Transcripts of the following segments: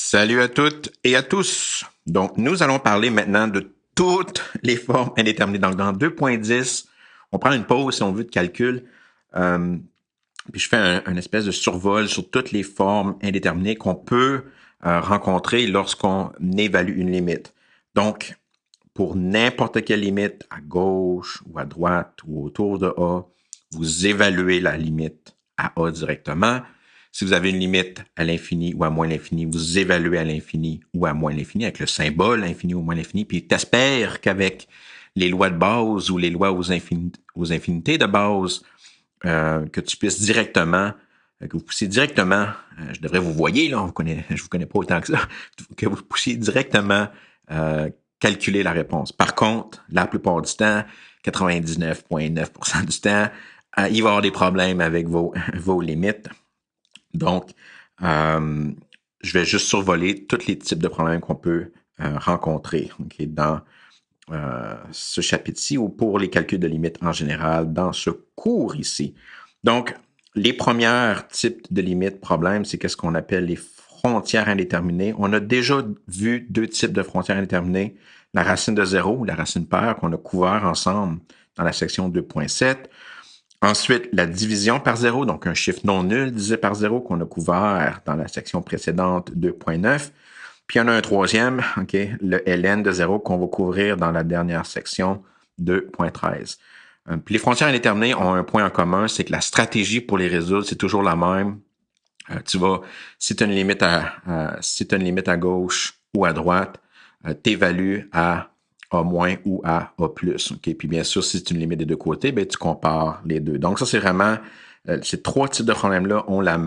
Salut à toutes et à tous. Donc, nous allons parler maintenant de toutes les formes indéterminées. Donc, dans 2.10, on prend une pause si on veut de calcul. Euh, Puis je fais un espèce de survol sur toutes les formes indéterminées qu'on peut rencontrer lorsqu'on évalue une limite. Donc, pour n'importe quelle limite, à gauche ou à droite ou autour de A, vous évaluez la limite à A directement. Si vous avez une limite à l'infini ou à moins l'infini, vous évaluez à l'infini ou à moins l'infini avec le symbole infini ou moins l'infini. Puis t'espères qu'avec les lois de base ou les lois aux infinités de base, que tu puisses directement, que vous puissiez directement, je devrais vous voyer, là, je vous connais pas autant que ça, que vous puissiez directement calculer la réponse. Par contre, la plupart du temps, 99,9% du temps, il va y avoir des problèmes avec vos limites. Donc, je vais juste survoler tous les types de problèmes qu'on peut rencontrer dans ce chapitre-ci ou pour les calculs de limites en général dans ce cours ici. Donc, les premiers types de limites problèmes, c'est qu'est-ce qu'on appelle les frontières indéterminées. On a déjà vu deux types de frontières indéterminées, la racine de zéro ou la racine paire qu'on a couvert ensemble dans la section 2.7. Ensuite, la division par zéro, donc un chiffre non nul divisé par zéro qu'on a couvert dans la section précédente 2.9. Puis il y en a un troisième, le ln de zéro qu'on va couvrir dans la dernière section 2.13. Puis les frontières indéterminées ont un point en commun, c'est que la stratégie pour les résoudre, c'est toujours la même. Si tu as une limite à gauche ou à droite, t'évalues à A- ou à A+. Puis bien sûr, si c'est une limite des deux côtés, ben, tu compares les deux. Donc ça, c'est vraiment, ces trois types de problèmes-là ont la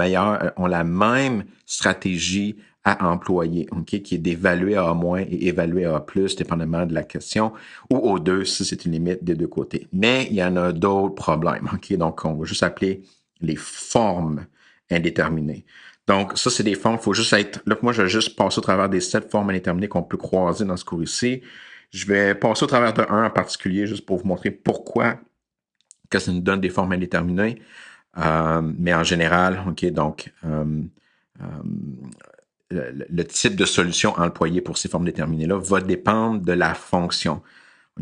même stratégie à employer, qui est d'évaluer à A- et évaluer à A+, dépendamment de la question, ou aux deux si c'est une limite des deux côtés. Mais il y en a d'autres problèmes. Donc, on va juste appeler les formes indéterminées. Donc, ça, c'est des formes, il faut juste être... Là, moi, je vais juste passer au travers des 7 formes indéterminées qu'on peut croiser dans ce cours ici. Je vais passer au travers de un en particulier, juste pour vous montrer pourquoi que ça nous donne des formes indéterminées. Mais en général, donc, le type de solution employée pour ces formes déterminées-là va dépendre de la fonction.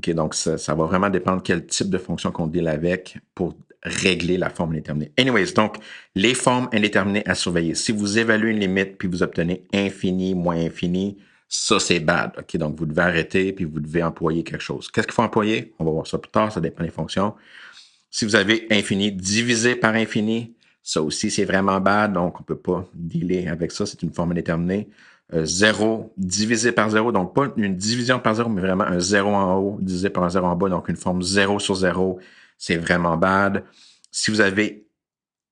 Donc, ça va vraiment dépendre quel type de fonction qu'on deal avec pour régler la forme indéterminée. Anyways, donc, les formes indéterminées à surveiller. Si vous évaluez une limite puis vous obtenez infini moins infini, ça, c'est bad. Donc, vous devez arrêter puis vous devez employer quelque chose. Qu'est-ce qu'il faut employer? On va voir ça plus tard, ça dépend des fonctions. Si vous avez infini divisé par infini, ça aussi, c'est vraiment bad, donc on ne peut pas dealer avec ça, c'est une forme indéterminée. 0 divisé par 0, donc pas une division par 0, mais vraiment un 0 en haut divisé par un 0 en bas, donc une forme 0 sur 0, c'est vraiment bad. Si vous avez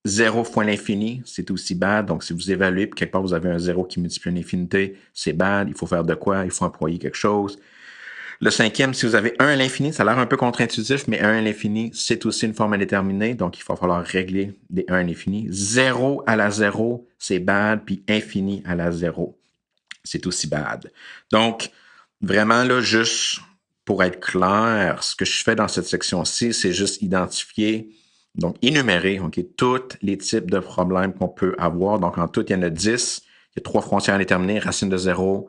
0 fois l'infini, c'est aussi bad, donc si vous évaluez, puis quelque part vous avez un 0 qui multiplie une infinité, c'est bad, il faut faire de quoi? Il faut employer quelque chose. Le cinquième, si vous avez 1 à l'infini, ça a l'air un peu contre-intuitif, mais 1 à l'infini, c'est aussi une forme indéterminée, donc il va falloir régler des 1 à l'infini. 0 à la 0, c'est bad, puis infini à la 0, c'est aussi bad. Donc, vraiment, là, juste pour être clair, ce que je fais dans cette section-ci, c'est juste identifier, donc énumérer, tous les types de problèmes qu'on peut avoir. Donc, en tout, il y en a 10. Il y a 3 frontières indéterminées, racine de 0,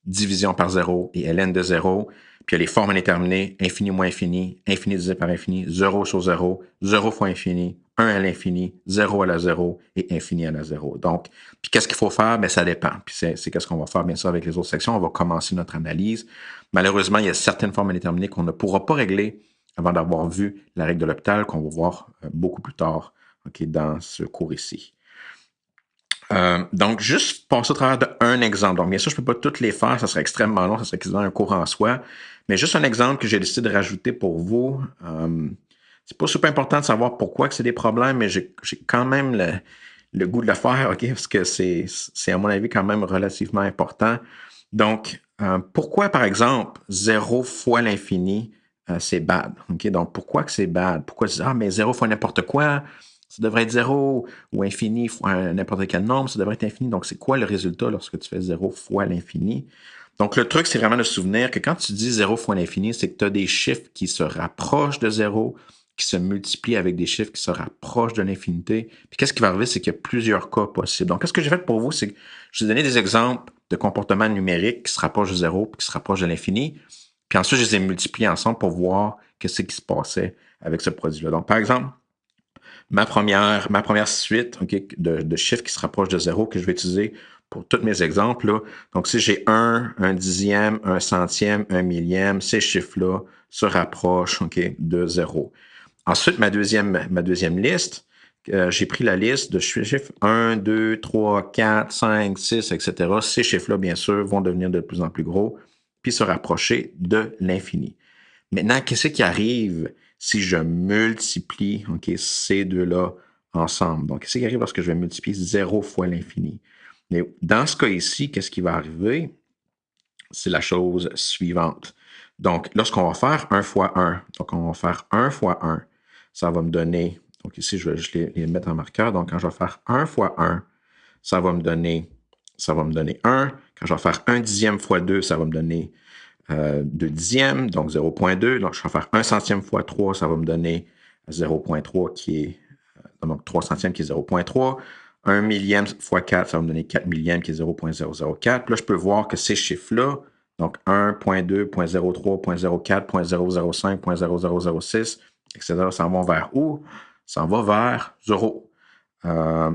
division par 0 et ln de 0. Puis il y a les formes indéterminées, infini moins infini, infini divisé par infini, 0 sur 0, 0 fois infini, 1 à l'infini, 0 à la 0 et infini à la 0. Donc, puis qu'est-ce qu'il faut faire? Ben, ça dépend. Puis c'est qu'est-ce qu'on va faire, bien sûr, avec les autres sections. On va commencer notre analyse. Malheureusement, il y a certaines formes indéterminées qu'on ne pourra pas régler avant d'avoir vu la règle de L'Hopital, qu'on va voir beaucoup plus tard dans ce cours ici. Donc, juste passer au travers d'un exemple. Donc, bien sûr, je ne peux pas toutes les faire, ça serait extrêmement long, ça serait quasiment un cours en soi. Mais juste un exemple que j'ai décidé de rajouter pour vous. C'est pas super important de savoir pourquoi que c'est des problèmes, mais j'ai quand même le goût de le faire, parce que c'est, à mon avis, quand même relativement important. Donc, pourquoi, par exemple, 0 fois l'infini, c'est bad? Donc, pourquoi que c'est bad? Pourquoi mais 0 fois n'importe quoi, ça devrait être 0 ou infini fois n'importe quel nombre, ça devrait être infini. Donc, c'est quoi le résultat lorsque tu fais 0 fois l'infini? Donc, le truc, c'est vraiment de se souvenir que quand tu dis 0 fois l'infini, c'est que tu as des chiffres qui se rapprochent de 0, qui se multiplient avec des chiffres qui se rapprochent de l'infinité. Puis qu'est-ce qui va arriver, c'est qu'il y a plusieurs cas possibles. Donc, qu'est-ce que j'ai fait pour vous, c'est que je vous ai donné des exemples de comportements numériques qui se rapprochent de zéro puis qui se rapprochent de l'infini. Puis ensuite, je les ai multipliés ensemble pour voir qu'est-ce qui se passait avec ce produit-là. Donc, par exemple, ma première suite de chiffres qui se rapprochent de zéro que je vais utiliser pour tous mes exemples. Là. Donc, si j'ai un dixième, un centième, un millième, ces chiffres-là se rapprochent de zéro. Ensuite, ma deuxième liste, j'ai pris la liste de chiffres 1, 2, 3, 4, 5, 6, etc. Ces chiffres-là, bien sûr, vont devenir de plus en plus gros puis se rapprocher de l'infini. Maintenant, qu'est-ce qui arrive si je multiplie ces deux-là ensemble? Donc, qu'est-ce qui arrive lorsque je vais multiplier 0 fois l'infini? Mais dans ce cas ici, qu'est-ce qui va arriver? C'est la chose suivante. Donc, lorsqu'on va faire 1 fois 1, donc on va faire 1 fois 1, ça va me donner, donc ici, je vais les mettre en marqueur. Donc, quand je vais faire 1 fois 1, ça va me donner 1. Quand je vais faire 1 dixième fois 2, ça va me donner 2 dixièmes, donc 0,2. Donc, je vais faire 1 centième fois 3, ça va me donner 0,3 qui est, donc 3 centièmes qui est 0,3. 1 millième fois 4, ça va me donner 4 millièmes qui est 0,004. Puis là, je peux voir que ces chiffres-là, donc 1.2, 0.03, 0.04, 0.005, 0.0006, etc., s'en vont vers où? Ça va vers 0.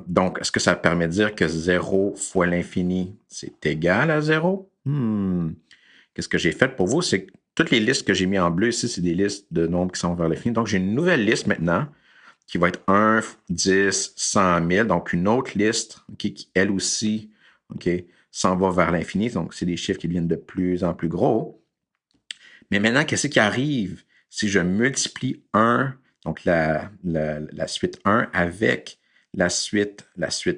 Donc, est-ce que ça permet de dire que 0 fois l'infini, c'est égal à 0? Qu'est-ce que j'ai fait pour vous? C'est que toutes les listes que j'ai mis en bleu ici, c'est des listes de nombres qui sont vers l'infini. Donc, j'ai une nouvelle liste maintenant qui va être 1, 10, 100 000. Donc, une autre liste qui, elle aussi, s'en va vers l'infini. Donc, c'est des chiffres qui deviennent de plus en plus gros. Mais maintenant, qu'est-ce qui arrive si je multiplie 1, donc la suite 1 avec la suite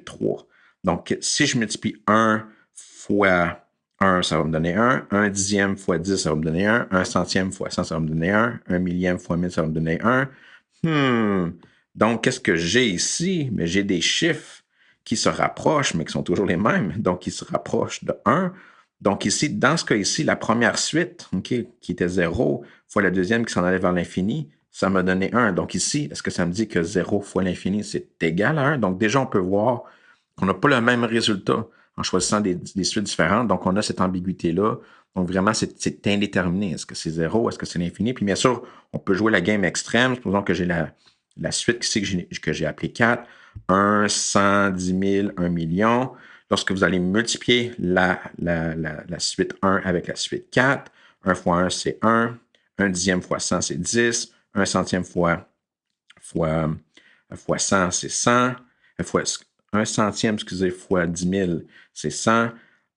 3? Donc, si je multiplie 1 fois 1, ça va me donner 1. 1 dixième fois 10, ça va me donner 1. 1 centième fois 100, ça va me donner 1. 1 millième fois 1000, ça va me donner 1. Donc, qu'est-ce que j'ai ici? Mais j'ai des chiffres qui se rapprochent, mais qui sont toujours les mêmes. Donc, qui se rapprochent de 1. Donc, ici, dans ce cas ici, la première suite, qui était 0, fois la deuxième qui s'en allait vers l'infini, ça m'a donné 1. Donc ici, est-ce que ça me dit que 0 fois l'infini, c'est égal à 1? Donc déjà, on peut voir qu'on n'a pas le même résultat en choisissant des suites différentes. Donc, on a cette ambiguïté-là. Donc, vraiment, c'est indéterminé. Est-ce que c'est 0? Est-ce que c'est l'infini? Puis bien sûr, on peut jouer la game extrême. Supposons que j'ai la suite ici que j'ai appelée 4. 1, 100, 10 000, 1 million. Lorsque vous allez multiplier la suite 1 avec la suite 4, 1 fois 1, c'est 1. 1 dixième fois 100, c'est 10. 1 centième fois 100, c'est 100. 1 centième, fois 10 000, c'est 100.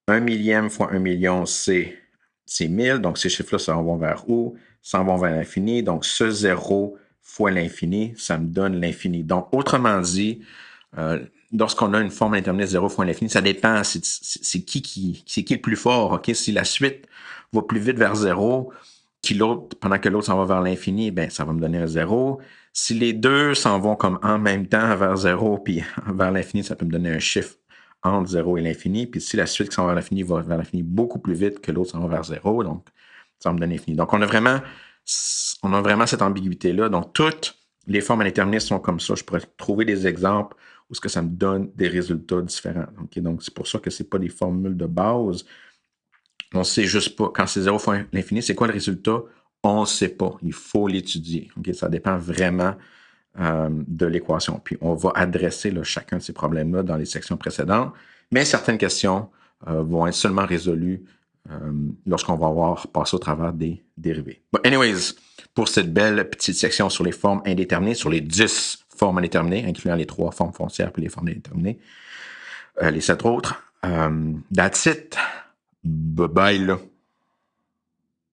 1 millième fois 1 million, c'est 1000. Donc, ces chiffres-là s'en vont vers où? S'en vont vers l'infini. Donc, ce 0 fois l'infini, ça me donne l'infini. Donc, autrement dit, lorsqu'on a une forme indéterminée 0 fois l'infini, ça dépend, c'est qui le plus fort. Si la suite va plus vite vers 0, pendant que l'autre s'en va vers l'infini, ben ça va me donner un 0. Si les deux s'en vont comme en même temps vers 0 puis vers l'infini, ça peut me donner un chiffre entre 0 et l'infini. Puis si la suite qui s'en va vers l'infini va vers l'infini beaucoup plus vite que l'autre s'en va vers 0, donc ça va me donner l'infini. Donc on a vraiment cette ambiguïté-là. Donc toutes les formes indéterminées sont comme ça. Je pourrais trouver des exemples où ce que ça me donne des résultats différents. Donc c'est pour ça que c'est pas des formules de base. On ne sait juste pas. Quand c'est 0 fois l'infini, c'est quoi le résultat? On ne sait pas. Il faut l'étudier. Ça dépend vraiment de l'équation. Puis on va adresser chacun de ces problèmes-là dans les sections précédentes. Mais certaines questions vont être seulement résolues lorsqu'on va avoir passé au travers des dérivés. But anyways, pour cette belle petite section sur les formes indéterminées, sur les 10 formes indéterminées, incluant les 3 formes foncières et les formes indéterminées, les 7 autres, that's it. Bye bye là.